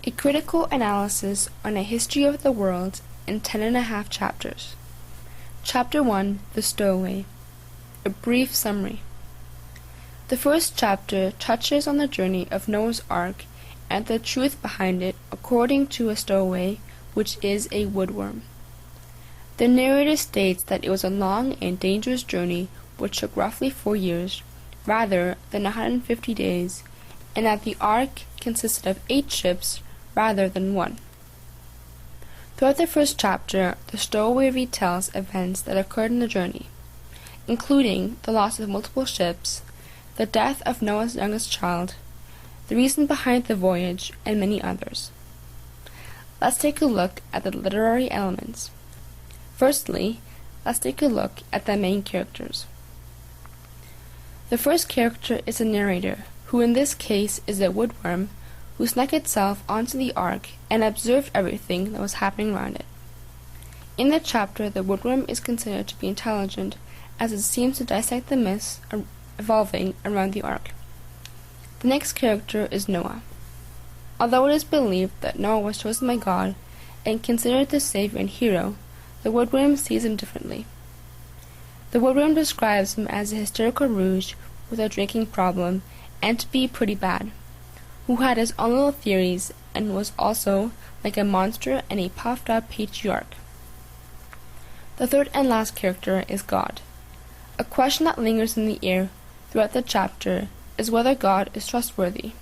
A critical analysis on a history of the world in 10.5 chapters. Chapter 1, The Stowaway. A brief summary. The first chapter touches on the journey of Noah's Ark and the truth behind it according to a stowaway, which is a woodworm. The narrator states that it was a long and dangerous journey which took roughly 4 years, rather than 150 days, and that the ark consisted of 8 ships rather than 1. Throughout the first chapter, the stowaway retells events that occurred in the journey, including the loss of multiple ships, the death of Noah's youngest child, the reason behind the voyage, and many others. Let's take a look at the literary elements. Firstly, let's take a look at the main characters. The first character is the narrator, who in this case is a woodworm who snuck itself onto the ark and observed everything that was happening around it. In the chapter, the woodworm is considered to be intelligent, as it seems to dissect the myths evolving around the ark. The next character is Noah. Although it is believed that Noah was chosen by God and considered the savior and hero, the woodworm sees him differently. The woodworm describes him as a hysterical rouge with a drinking problem and to be pretty bad, who had his own little theories and was also like a monster and a puffed up patriarch. The third and last character is God. A question that lingers in the air throughout the chapter is whether God is trustworthy.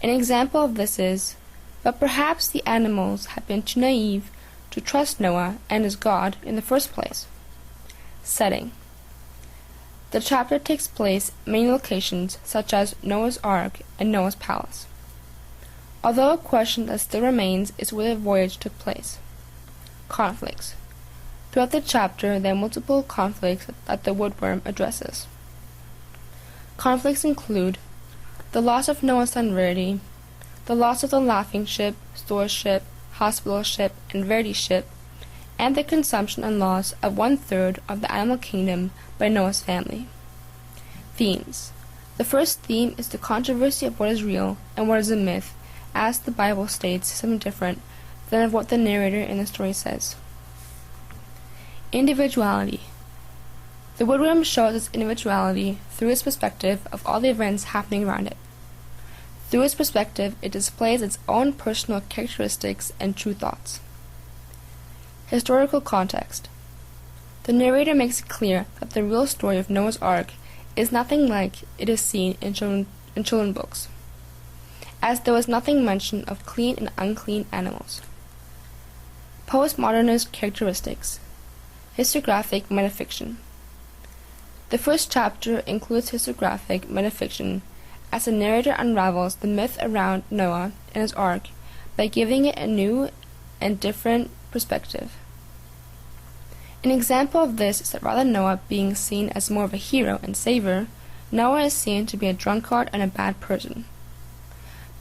An example of this is, but perhaps the animals have been too naive to trust Noah and his God in the first place. Setting. The chapter takes place in many locations such as Noah's Ark and Noah's Palace. Although a question that still remains is where the voyage took place. Conflicts. Throughout the chapter, there are multiple conflicts that the woodworm addresses. Conflicts include the loss of Noah's son Verity, the loss of the laughing ship, store ship, hospital ship, and Verity ship, and the consumption and loss of 1/3 of the animal kingdom by Noah's family. Themes. The first theme is the controversy of what is real and what is a myth, as the Bible states something different than of what the narrator in the story says. Individuality. The woodworm shows its individuality through its perspective of all the events happening around it. Through its perspective, it displays its own personal characteristics and true thoughts. Historical context. The narrator makes it clear that the real story of Noah's Ark is nothing like it is seen in children's books, as there was nothing mentioned of clean and unclean animals. Postmodernist characteristics. Historiographic metafiction. The first chapter includes historiographic metafiction, as the narrator unravels the myth around Noah and his ark by giving it a new and different perspective. An example of this is that rather than Noah being seen as more of a hero and savior, Noah is seen to be a drunkard and a bad person.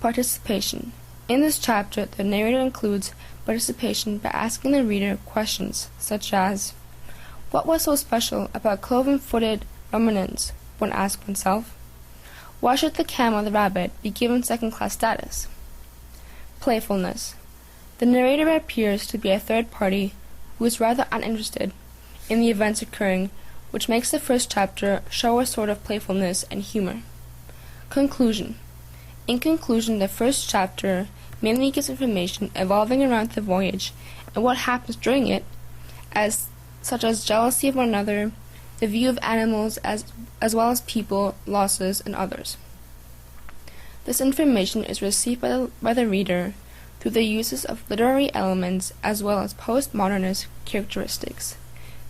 Participation. In this chapter, the narrator includes participation by asking the reader questions such as, what was so special about cloven-footed ruminants, one asks oneself? Why should the camel and the rabbit be given second-class status? Playfulness. The narrator appears to be a third party who is rather uninterested in the events occurring, which makes the first chapter show a sort of playfulness and humor. Conclusion. In conclusion, the first chapter mainly gives information evolving around the voyage and what happens during it, such as jealousy of one another, the view of animals as well as people, losses, and others. This information is received by the reader through the uses of literary elements as well as postmodernist characteristics.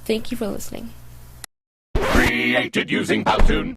Thank you for listening. Created using Powtoon.